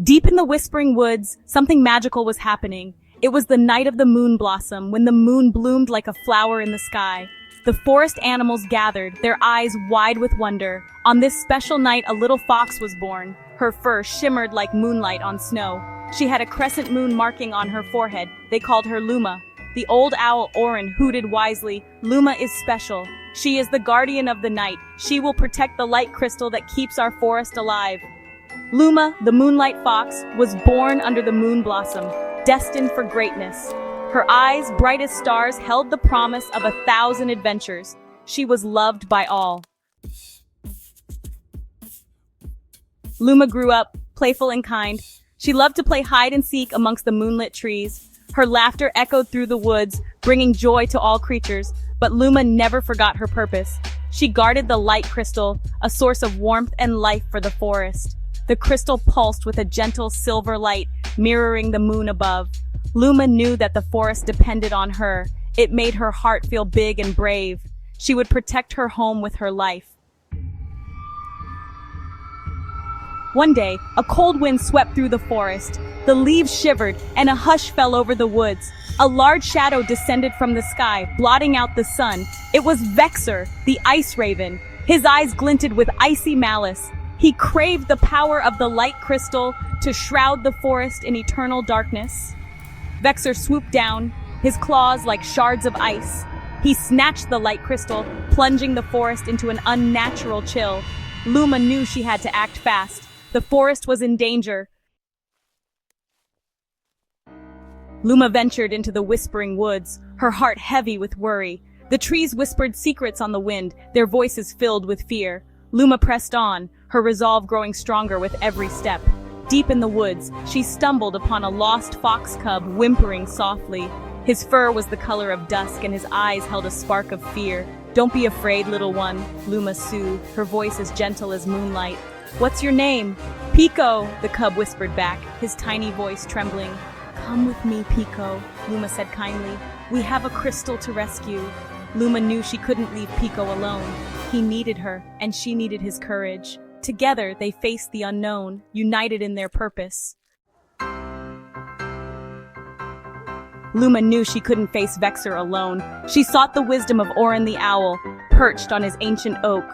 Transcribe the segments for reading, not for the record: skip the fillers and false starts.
Deep in the whispering woods, something magical was happening. It was the night of the moon blossom, when the moon bloomed like a flower in the sky. The forest animals gathered, their eyes wide with wonder. On this special night, a little fox was born. Her fur shimmered like moonlight on snow. She had a crescent moon marking on her forehead. They called her Luma. The old owl Orin hooted wisely, "Luma is special. She is the guardian of the night. She will protect the light crystal that keeps our forest alive." Luma, the moonlight fox, was born under the moon blossom, destined for greatness. Her eyes, bright as stars, held the promise of 1,000 adventures. She was loved by all. Luma grew up, playful and kind. She loved to play hide and seek amongst the moonlit trees. Her laughter echoed through the woods, bringing joy to all creatures. But Luma never forgot her purpose. She guarded the light crystal, a source of warmth and life for the forest. The crystal pulsed with a gentle silver light, mirroring the moon above. Luma knew that the forest depended on her. It made her heart feel big and brave. She would protect her home with her life. One day, a cold wind swept through the forest. The leaves shivered, and a hush fell over the woods. A large shadow descended from the sky, blotting out the sun. It was Vexor, the ice raven. His eyes glinted with icy malice. He craved the power of the light crystal to shroud the forest in eternal darkness. Vexor swooped down, his claws like shards of ice. He snatched the light crystal, plunging the forest into an unnatural chill. Luma knew she had to act fast. The forest was in danger. Luma ventured into the whispering woods, her heart heavy with worry. The trees whispered secrets on the wind, their voices filled with fear. Luma pressed on, her resolve growing stronger with every step. Deep in the woods, she stumbled upon a lost fox cub whimpering softly. His fur was the color of dusk and his eyes held a spark of fear. "Don't be afraid, little one," Luma soothed, her voice as gentle as moonlight. "What's your name?" "Pico," the cub whispered back, his tiny voice trembling. "Come with me, Pico," Luma said kindly. "We have a crystal to rescue." Luma knew she couldn't leave Pico alone. He needed her, and she needed his courage. Together, they faced the unknown, united in their purpose. Luma knew she couldn't face Vexor alone. She sought the wisdom of Orin the owl, perched on his ancient oak.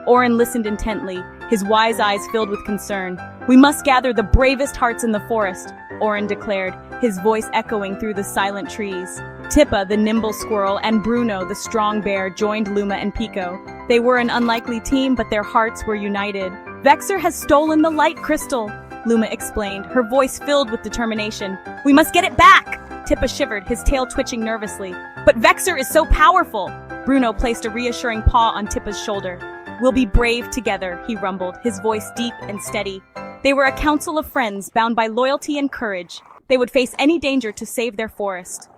Orin listened intently, his wise eyes filled with concern. "We must gather the bravest hearts in the forest," Orin declared, his voice echoing through the silent trees. Tippa, the nimble squirrel, and Bruno, the strong bear, joined Luma and Pico. They were an unlikely team, but their hearts were united. "Vexor has stolen the light crystal," Luma explained, her voice filled with determination. "We must get it back!" Tippa shivered, his tail twitching nervously. "But Vexor is so powerful!" Bruno placed a reassuring paw on Tippa's shoulder. "We'll be brave together," he rumbled, his voice deep and steady. They were a council of friends, bound by loyalty and courage. They would face any danger to save their forest.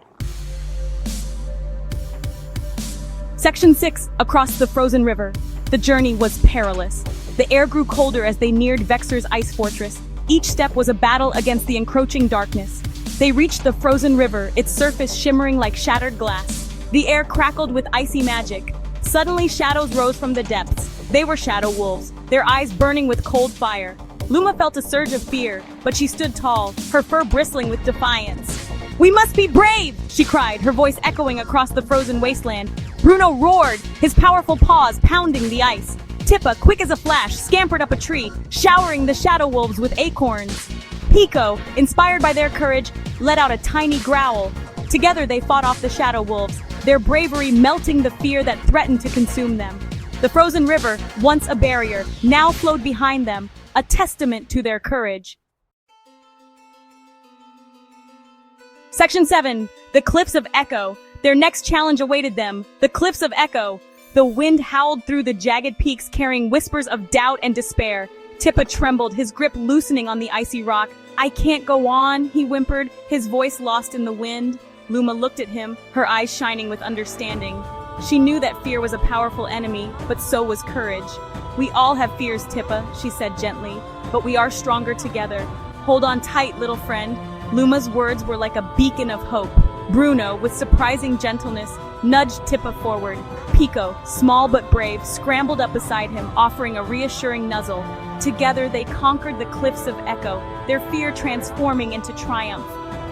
Section 6. Across the frozen river. The journey was perilous. The air grew colder as they neared Vexor's ice fortress. Each step was a battle against the encroaching darkness. They reached the frozen river, its surface shimmering like shattered glass. The air crackled with icy magic. Suddenly, shadows rose from the depths. They were shadow wolves, their eyes burning with cold fire. Luma felt a surge of fear, but she stood tall, her fur bristling with defiance. "We must be brave!" she cried, her voice echoing across the frozen wasteland. Bruno roared, his powerful paws pounding the ice. Tippa, quick as a flash, scampered up a tree, showering the shadow wolves with acorns. Pico, inspired by their courage, let out a tiny growl. Together they fought off the shadow wolves, their bravery melting the fear that threatened to consume them. The frozen river, once a barrier, now flowed behind them, a testament to their courage. Section 7. The Cliffs of Echo. Their next challenge awaited them, the Cliffs of Echo. The wind howled through the jagged peaks, carrying whispers of doubt and despair. Tippa trembled, his grip loosening on the icy rock. "I can't go on," he whimpered, his voice lost in the wind. Luma looked at him, her eyes shining with understanding. She knew that fear was a powerful enemy, but so was courage. "We all have fears, Tippa," she said gently, "but we are stronger together. Hold on tight, little friend." Luma's words were like a beacon of hope. Bruno, with surprising gentleness, nudged Tippa forward. Pico, small but brave, scrambled up beside him, offering a reassuring nuzzle. Together they conquered the cliffs of Echo, their fear transforming into triumph.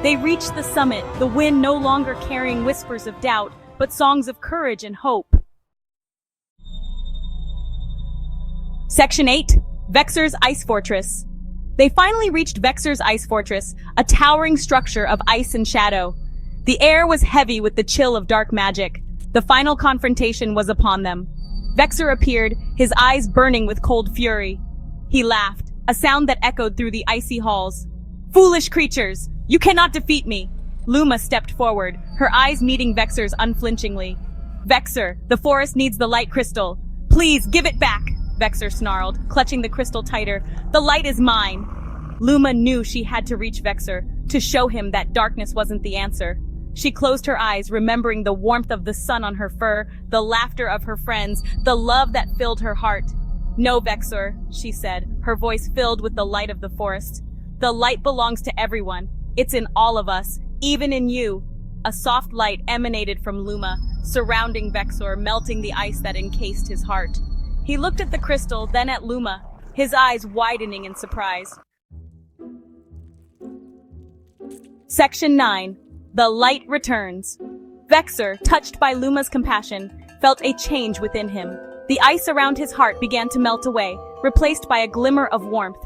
They reached the summit, the wind no longer carrying whispers of doubt, but songs of courage and hope. Section 8. Vexor's Ice Fortress. They finally reached Vexor's Ice Fortress, a towering structure of ice and shadow. The air was heavy with the chill of dark magic. The final confrontation was upon them. Vexor appeared, his eyes burning with cold fury. He laughed, a sound that echoed through the icy halls. "Foolish creatures! You cannot defeat me!" Luma stepped forward, her eyes meeting Vexor's unflinchingly. "Vexor, the forest needs the light crystal. Please, give it back!" Vexor snarled, clutching the crystal tighter. "The light is mine!" Luma knew she had to reach Vexor, to show him that darkness wasn't the answer. She closed her eyes, remembering the warmth of the sun on her fur, the laughter of her friends, the love that filled her heart. "No, Vexor," she said, her voice filled with the light of the forest. "The light belongs to everyone. It's in all of us, even in you." A soft light emanated from Luma, surrounding Vexor, melting the ice that encased his heart. He looked at the crystal, then at Luma, his eyes widening in surprise. Section 9. The Light Returns. Vexor, touched by Luma's compassion, felt a change within him. The ice around his heart began to melt away, replaced by a glimmer of warmth.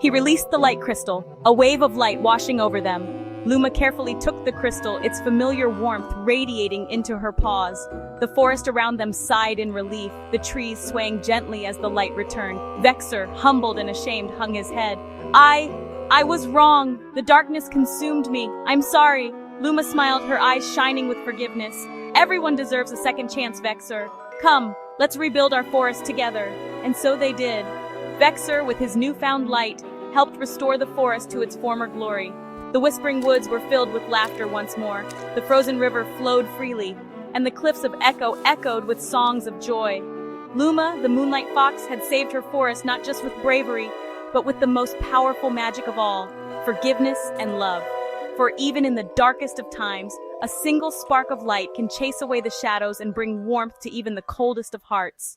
He released the light crystal, a wave of light washing over them. Luma carefully took the crystal, its familiar warmth radiating into her paws. The forest around them sighed in relief, the trees swaying gently as the light returned. Vexor, humbled and ashamed, hung his head. I was wrong. The darkness consumed me. I'm sorry." Luma smiled, her eyes shining with forgiveness. "Everyone deserves a second chance, Vexor. Come, let's rebuild our forest together." And so they did. Vexor, with his newfound light, helped restore the forest to its former glory. The whispering woods were filled with laughter once more. The frozen river flowed freely, and the cliffs of Echo echoed with songs of joy. Luma, the Moonlight Fox, had saved her forest not just with bravery, but with the most powerful magic of all, forgiveness and love. For even in the darkest of times, a single spark of light can chase away the shadows and bring warmth to even the coldest of hearts.